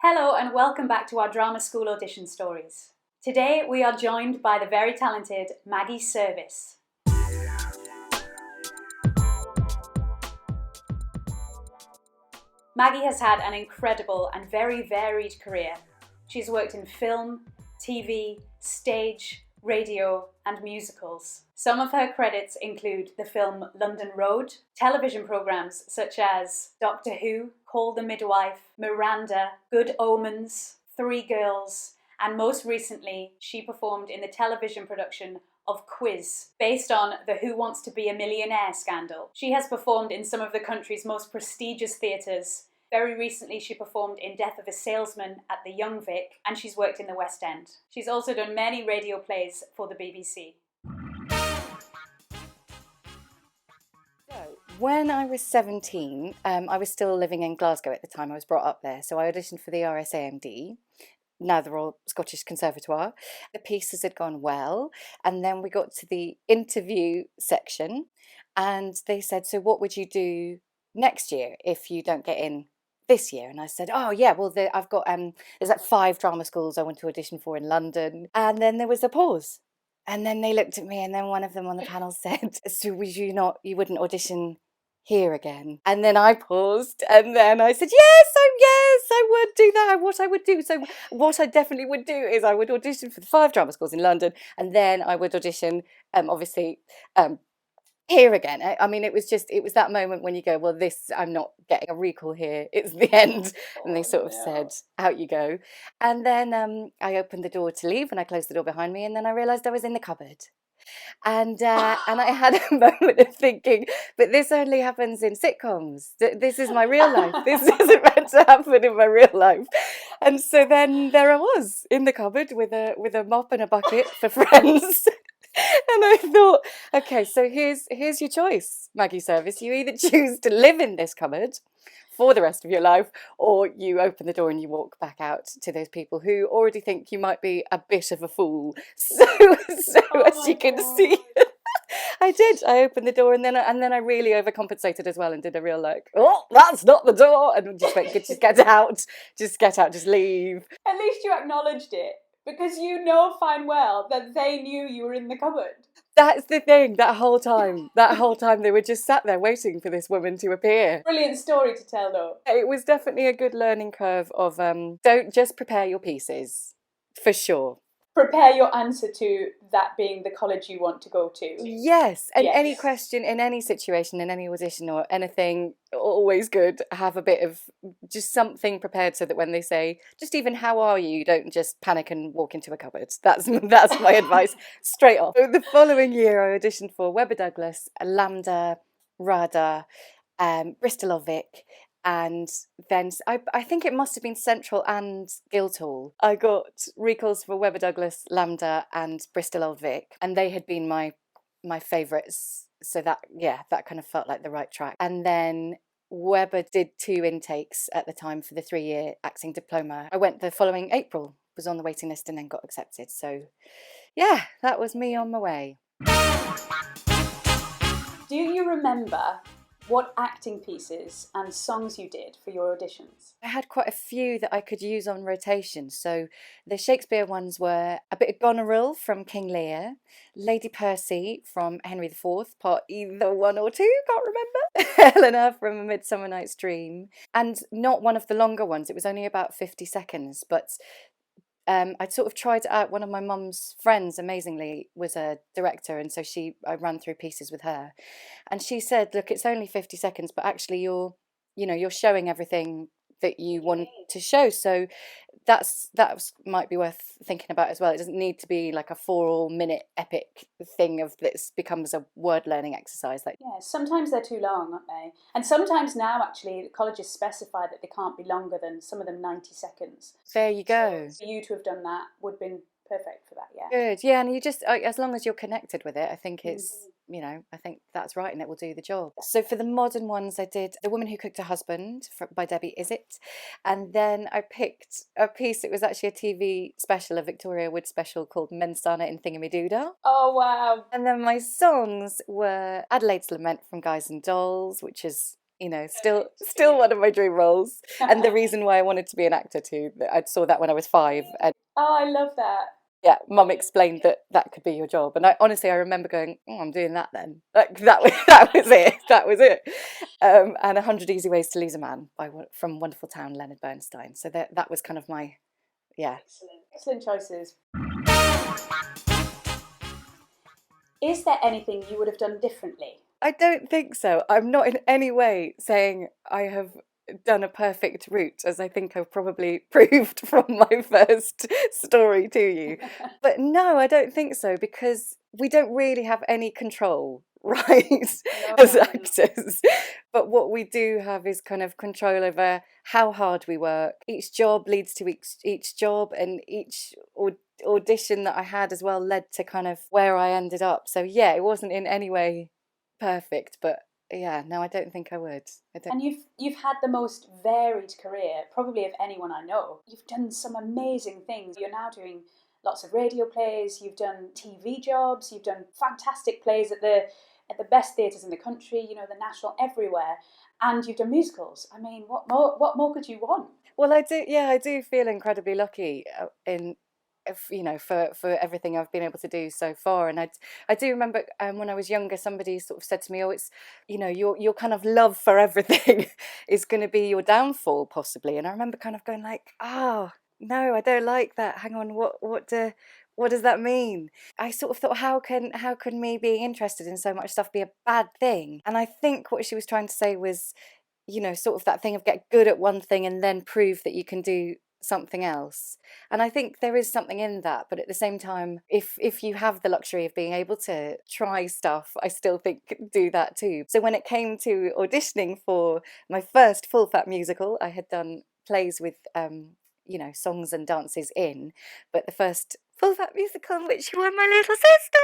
Hello and welcome back to our Drama School Audition stories. Today we are joined by the very talented Maggie Service. Maggie has had an incredible and very varied career. She's worked in film, TV, stage, radio and musicals. Some of her credits include the film London Road, television programmes such as Doctor Who, Call the Midwife, Miranda, Good Omens, Three Girls, and most recently she performed in the television production of Quiz, based on the Who Wants to Be a Millionaire scandal. She has performed in some of the country's most prestigious theatres. Very recently she performed in Death of a Salesman at the Young Vic, and she's worked in the West End. She's also done many radio plays for the BBC. When I was 17, I was still living in Glasgow at the time. I was brought up there, so I auditioned for the RSAMD, now the Royal Scottish Conservatoire. The pieces had gone well, and then we got to the interview section, and they said, so what would you do next year if you don't get in this year? And I said, oh yeah, well I've got there's like 5 drama schools I want to audition for in London. And then there was a pause, and then they looked at me, and then one of them on the panel said, so you wouldn't audition here again? And then I paused, and then I said, yes, I would do that. What I would do, so what I definitely would do is I would audition for the 5 drama schools in London, and then I would audition obviously here again. I mean, it was that moment when you go, well, I'm not getting a recall here, it's the end. And they sort of said, out you go. And then I opened the door to leave, and I closed the door behind me, and then I realised I was in the cupboard. And I had a moment of thinking, but this only happens in sitcoms. This is my real life. This isn't meant to happen in my real life. And so then there I was in the cupboard with a mop and a bucket for friends. And I thought, okay, so here's your choice, Maggie Service. You either choose to live in this cupboard for the rest of your life, or you open the door and you walk back out to those people who already think you might be a bit of a fool. So as you can see, I did. I opened the door, and then I really overcompensated as well, and did a real oh, that's not the door, and just went, just get out, just leave. At least you acknowledged it, because you know fine well that they knew you were in the cupboard. That's the thing, that whole time they were just sat there waiting for this woman to appear. Brilliant story to tell though. It was definitely a good learning curve of don't just prepare your pieces, for sure. Prepare your answer to that being the college you want to go to. Yes, and yes. Any question in any situation, in any audition or anything, always good. Have a bit of just something prepared so that when they say, just even how are you, you don't just panic and walk into a cupboard. That's my advice straight off. So the following year I auditioned for Webber Douglas, LAMDA, RADA, Bristol Vic. And then I think it must have been Central and Guildhall. I got recalls for Webber Douglas, LAMDA and Bristol Vic, and they had been my favourites. So that kind of felt like the right track. And then Webber did 2 intakes at the time for the 3-year acting diploma. I went the following April, was on the waiting list, and then got accepted. So yeah, that was me on my way. Do you remember what acting pieces and songs you did for your auditions? I had quite a few that I could use on rotation. So the Shakespeare ones were a bit of Goneril from King Lear, Lady Percy from Henry IV, part either 1 or 2, can't remember, Helena from A Midsummer Night's Dream, and not one of the longer ones. It was only about 50 seconds, but I'd sort of tried it out. One of my mum's friends, amazingly, was a director, and so I ran through pieces with her, and she said, look, it's only 50 seconds, but actually you're showing everything that you want to show, so that might be worth thinking about as well. It doesn't need to be like a 4-minute epic thing of this becomes a word learning exercise. Yeah, sometimes they're too long, aren't they? And sometimes now actually colleges specify that they can't be longer than, some of them, 90 seconds. There you go. So for you to have done that would have been perfect for that, yeah. Good, yeah, and you just, as long as you're connected with it, I think it's, I think that's right, and it will do the job. So for the modern ones, I did The Woman Who Cooked Her Husband by Debbie Izzet, and then I picked a piece, it was actually a TV special, a Victoria Wood special called Mensana in Thingamydoodah. Oh wow. And then my songs were Adelaide's Lament from Guys and Dolls, which is You know, still one of my dream roles, and the reason why I wanted to be an actor too. I saw that when I was 5, and Oh, I love that. yeah, Mum explained that that could be your job, and I remember going, oh, I'm doing that then. Like that was it, that was it. And 100 Easy Ways to Lose a Man from Wonderful Town, Leonard Bernstein. So that was kind of my, yeah. Excellent choices. Is there anything you would have done differently? I don't think so. I'm not in any way saying I have done a perfect route, as I think I've probably proved from my first story to you. But no, I don't think so, because we don't really have any control, right, as actors. But what we do have is kind of control over how hard we work. Each job leads to each job, and each audition that I had as well led to kind of where I ended up. So yeah, it wasn't in any way perfect, but yeah, no, I don't think I would. And you've had the most varied career, probably of anyone I know. You've done some amazing things. You're now doing lots of radio plays, you've done TV jobs, you've done fantastic plays at the best theatres in the country, you know, the National, everywhere, and you've done musicals. I mean, what more could you want? Well, I do feel incredibly lucky in you know, for everything I've been able to do so far. And I do remember when I was younger, somebody sort of said to me, oh, it's, you know, your kind of love for everything is going to be your downfall possibly. And I remember kind of going like, oh no, I don't like that, hang on, what does that mean? I sort of thought, how can me being interested in so much stuff be a bad thing? And I think what she was trying to say was, you know, sort of that thing of get good at one thing and then prove that you can do something else. And I think there is something in that, but at the same time, if you have the luxury of being able to try stuff, I still think do that too. So when it came to auditioning for my first full fat musical, I had done plays with you know, songs and dances in, but the first full fat musical in which you were my little sister,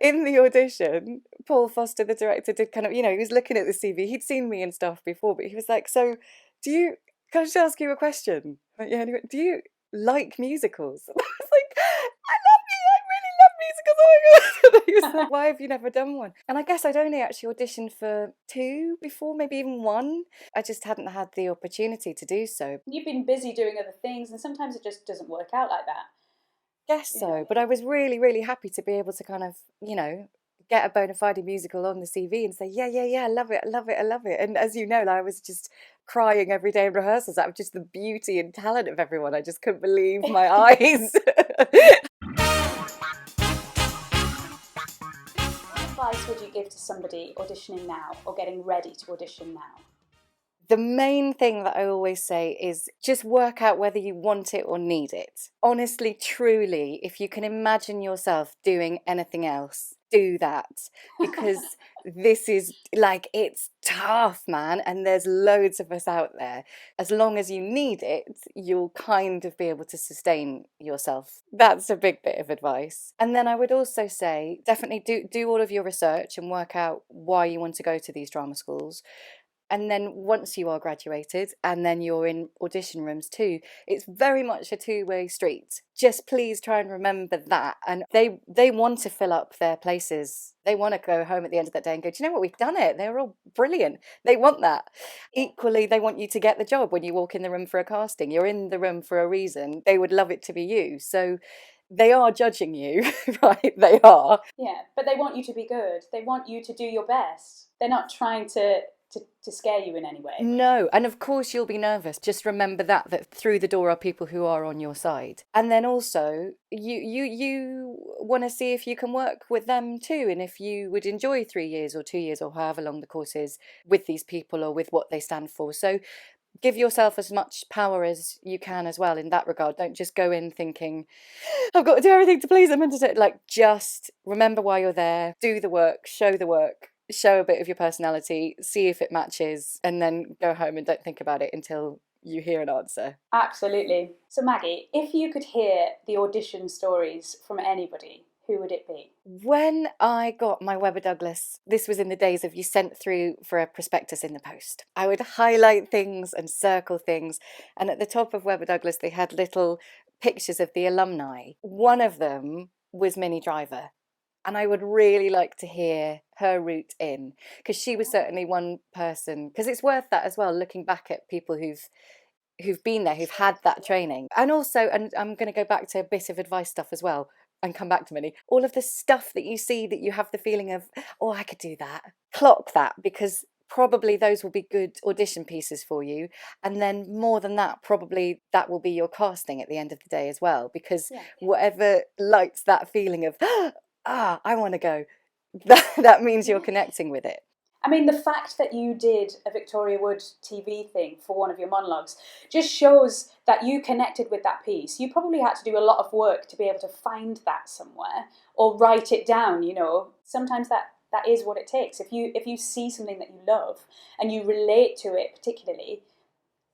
in the audition, Paul Foster, the director, did kind of, you know, he was looking at the CV, he'd seen me and stuff before, but he was like, so can I just ask you a question? Like, yeah, and he went, do you like musicals? And I was like, I really love musicals, oh my god. And he was like, why have you never done one? And I guess I'd only actually auditioned for 2 before, maybe even 1. I just hadn't had the opportunity to do so. You've been busy doing other things, and sometimes it just doesn't work out like that. Guess so, but I was really, really happy to be able to kind of, you know, get a bona fide musical on the CV and say, yeah, I love it, I love it, I love it. And as you know, I was just crying every day in rehearsals out of just the beauty and talent of everyone. I just couldn't believe my eyes. What advice would you give to somebody auditioning now or getting ready to audition now? The main thing that I always say is just work out whether you want it or need it. Honestly, truly, if you can imagine yourself doing anything else, do that, because this is like, it's tough, man, and there's loads of us out there. As long as you need it, you'll kind of be able to sustain yourself. That's a big bit of advice. And then I would also say definitely do all of your research and work out why you want to go to these drama schools. And then once you are graduated and then you're in audition rooms too, it's very much a two-way street. Just please try and remember that. And they want to fill up their places. They want to go home at the end of that day and go, do you know what, we've done it. They're all brilliant. They want that. Equally, they want you to get the job when you walk in the room for a casting. You're in the room for a reason. They would love it to be you. So they are judging you, right? They are. Yeah, but they want you to be good. They want you to do your best. They're not trying to scare you in any way. No, and of course you'll be nervous. Just remember that through the door are people who are on your side. And then also you want to see if you can work with them too, and if you would enjoy 3 years or 2 years or however long the course is with these people or with what they stand for. So give yourself as much power as you can as well in that regard. Don't just go in thinking, I've got to do everything to please them. And like, just remember why you're there, do the work, show a bit of your personality, see if it matches, and then go home and don't think about it until you hear an answer. Absolutely. So Maggie, if you could hear the audition stories from anybody, who would it be? When I got my Webber Douglas, this was in the days of you sent through for a prospectus in the post. I would highlight things and circle things, and at the top of Webber Douglas they had little pictures of the alumni. One of them was Minnie Driver. And I would really like to hear her route in, because she was certainly one person, because it's worth that as well, looking back at people who've been there, who've had that training. And also, and I'm going to go back to a bit of advice stuff as well and come back to Minnie, all of the stuff that you see that you have the feeling of, oh, I could do that. Clock that, because probably those will be good audition pieces for you. And then more than that, probably that will be your casting at the end of the day as well, because whatever lights that feeling of, I want to go, that means you're connecting with it. I mean, the fact that you did a Victoria Wood TV thing for one of your monologues just shows that you connected with that piece. You probably had to do a lot of work to be able to find that somewhere or write it down, you know. Sometimes that is what it takes. If you see something that you love and you relate to it particularly,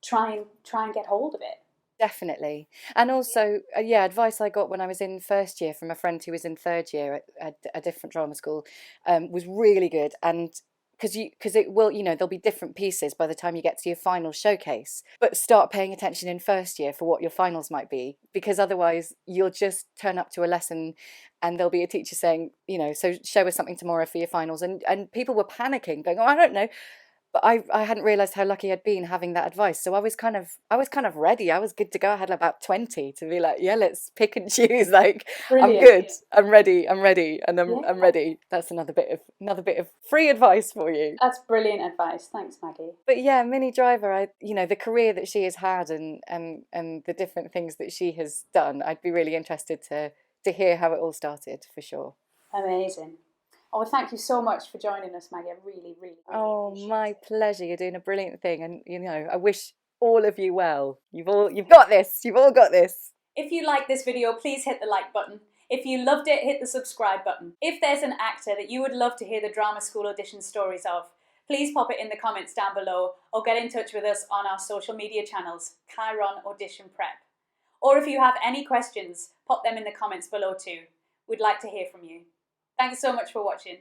try and get hold of it. Definitely. And also, advice I got when I was in first year from a friend who was in third year at a different drama school was really good. And because it will, there'll be different pieces by the time you get to your final showcase, but start paying attention in first year for what your finals might be, because otherwise you'll just turn up to a lesson and there'll be a teacher saying, so show us something tomorrow for your finals. And people were panicking, going, oh, I don't know. But I hadn't realised how lucky I'd been having that advice. So I was kind of ready. I was good to go. I had about 20 to be like, yeah, let's pick and choose. Like, brilliant. I'm good. I'm ready, and I'm ready. That's another bit of free advice for you. That's brilliant advice. Thanks, Maggie. But yeah, Minnie Driver, the career that she has had and the different things that she has done, I'd be really interested to hear how it all started, for sure. Amazing. Oh, thank you so much for joining us, Maggie. I really, really, oh, my pleasure. You're doing a brilliant thing, and I wish all of you well. You've got this. You've all got this. If you like this video, please hit the like button. If you loved it, hit the subscribe button. If there's an actor that you would love to hear the Drama School Audition stories of, please pop it in the comments down below or get in touch with us on our social media channels, Chiron Audition Prep. Or if you have any questions, pop them in the comments below too. We'd like to hear from you. Thanks so much for watching.